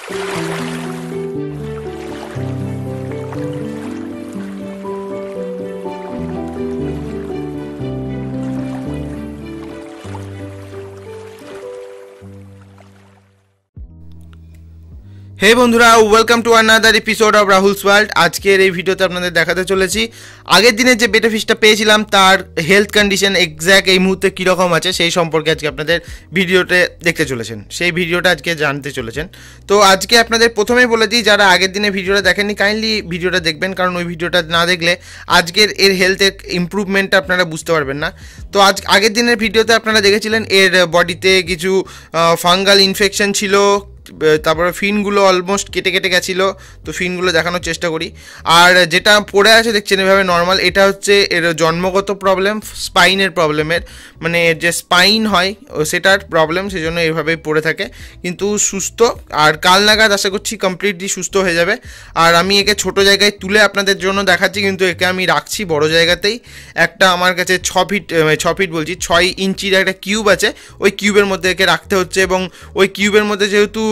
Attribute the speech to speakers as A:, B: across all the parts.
A: হে বন্ধুরা, welcome to another episode of Rahul's world. আজকের এই ভিডিওতে আপনাদের দেখাতে চলেছি আগের দিনের যে বেটা ফিশটা পেয়েছিলাম তার হেলথ কন্ডিশন এক্স্যাক্ট এই মুহূর্তে কীরকম আছে সেই সম্পর্কে আজকে আপনাদের ভিডিওতে দেখতে চলেছেন, সেই ভিডিওটা আজকে জানতে চলেছেন। তো আজকে আপনাদের প্রথমেই বলে দিই, যারা আগের দিনে ভিডিওটা দেখেননি কাইন্ডলি ভিডিওটা দেখবেন, কারণ ওই ভিডিওটা না দেখলে আজকের এর হেলথের ইমপ্রুভমেন্টটা আপনারা বুঝতে পারবেন না। তো আগের দিনের ভিডিওতে আপনারা দেখেছিলেন এর বডিতে কিছু ফাঙ্গাল ইনফেকশন ছিল, তারপরে ফিনগুলো অলমোস্ট কেটে কেটে গেছিলো, তো ফিনগুলো দেখানোর চেষ্টা করি। আর যেটা পড়ে আছে দেখছেন এভাবে নর্মাল, এটা হচ্ছে এর জন্মগত প্রবলেম, স্পাইনের প্রবলেমের, মানে যে স্পাইন হয় সেটার প্রবলেম, সেই জন্য এইভাবেই পড়ে থাকে, কিন্তু সুস্থ। আর কাল নাগাদ আশা করছি কমপ্লিটলি সুস্থ হয়ে যাবে। আর আমি একে ছোট জায়গায় তুলে আপনাদের জন্য দেখাচ্ছি, কিন্তু একে আমি রাখছি বড় জায়গাতেই। একটা আমার কাছে 6 ফিট বলছি 6 ইঞ্চির একটা কিউব আছে, ওই কিউবের মধ্যে একে রাখতে হচ্ছে। এবং ওই কিউবের মধ্যে যেহেতু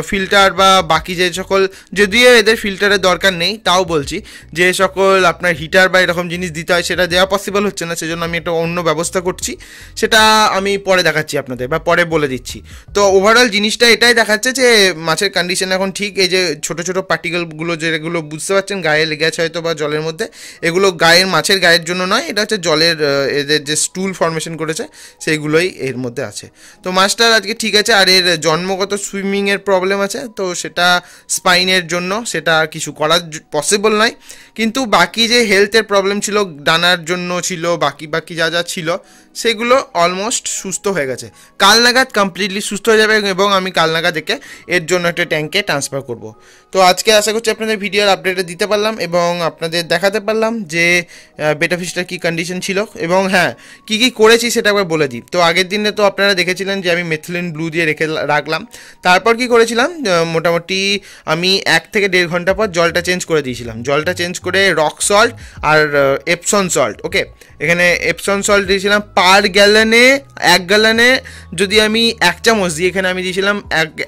A: ফিল্টার বা বাকি যে সকল, যদিও এদের ফিল্টারের দরকার নেই, তাও বলছি যে সকল আপনার হিটার বা এরকম জিনিস দিতে হয় সেটা দেওয়া পসিবল হচ্ছে না, সেজন্য আমি একটা অন্য ব্যবস্থা করছি, সেটা আমি পরে দেখাচ্ছি আপনাদের বা পরে বলে দিচ্ছি। তো ওভারঅল জিনিসটা এটাই দেখাচ্ছে যে মাছের কন্ডিশন এখন ঠিক। এই যে ছোটো ছোটো পার্টিকেলগুলো যেগুলো বুঝতে পারছেন গায়ে লেগে আছে হয়তো বা জলের মধ্যে, এগুলো মাছের গায়ের জন্য নয়, এটা হচ্ছে জলের এদের যে স্টুল ফর্মেশন করেছে সেইগুলোই এর মধ্যে আছে। তো মাছটার আজকে ঠিক আছে। আর এর জন্মগত সুইমিংয়ের প্রবলেম আছে, তো সেটা স্পাইনের জন্য সেটা কিছু করার পসিবল নয়, কিন্তু বাকি যে হেলথের প্রবলেম ছিল, ডানার জন্য ছিল, বাকি যা যা ছিল সেগুলো অলমোস্ট সুস্থ হয়ে গেছে। কাল নাগাদ কমপ্লিটলি সুস্থ হয়ে যাবে এবং আমি কাল নাগাদ একে এর জন্য একটা ট্যাঙ্কে ট্রান্সফার করব। তো আজকে আশা করছি আপনাদের ভিডিওর আপডেটে দিতে পারলাম এবং আপনাদের দেখাতে পারলাম যে বেটা ফিশটার কী কন্ডিশন ছিল। এবং হ্যাঁ, কী কী করেছি সেটা একবার বলে দিই। তো আগের দিনে তো আপনারা দেখেছিলেন যে আমি মেথিলিন ব্লু দিয়ে রাখলাম। তারপর কি করেছিলাম, মোটামুটি আমি 1 থেকে 1.5 ঘন্টা পর জলটা চেঞ্জ করে দিয়েছিলাম। জলটা চেঞ্জ করে রক সল্ট আর এপসন সল্ট, ওকে, এখানে এপসন সল্ট দিয়েছিলাম পার গ্যালনে 1 গ্যালনে যদি আমি 1 চামচ দিই, এখানে আমি দিয়েছিলাম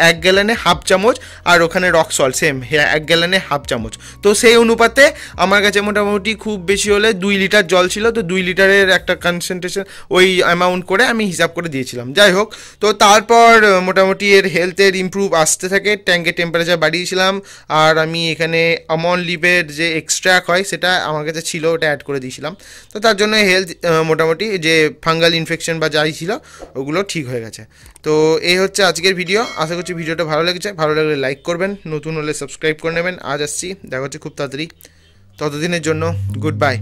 A: 1 গ্যালনে 1/2 চামচ, আর ওখানে রক সল্ট সেম 1 গ্যালনে 1/2 চামচ। তো সেই অনুপাতে আমার কাছে মোটামুটি খুব বেশি হলে 2 লিটার জল ছিল, তো 2 লিটারের একটা কনসেন্ট্রেশন ওই অ্যামাউন্ট করে আমি হিসাব করে দিয়েছিলাম। যাই হোক, তো তারপর মোটামুটি এর হেলথের ইমপ্রুভ আসতে থাকে, ট্যাঙ্কের টেম্পারেচার বাড়িয়েছিলাম, আর আমি এখানে আমন লিভের যে এক্সট্রাক্ট হয় সেটা আমার কাছে ছিল, ওটা অ্যাড করে দিয়েছিলাম। তো তার জন্য হেলথ মোটামুটি যে ফাঙ্গাল ইনফেকশন বা যাই ছিল ওগুলো ঠিক হয়ে গেছে। তো এই হচ্ছে আজকের ভিডিও। আশা করছি ভিডিওটা ভালো লেগেছে, ভালো লাগলে লাইক করবেন, নতুন হলে সাবস্ক্রাইব করে নেবেন। আজ আসছি, দেখা হচ্ছে খুব তাড়াতাড়ি, ততদিনের জন্য গুড বাই।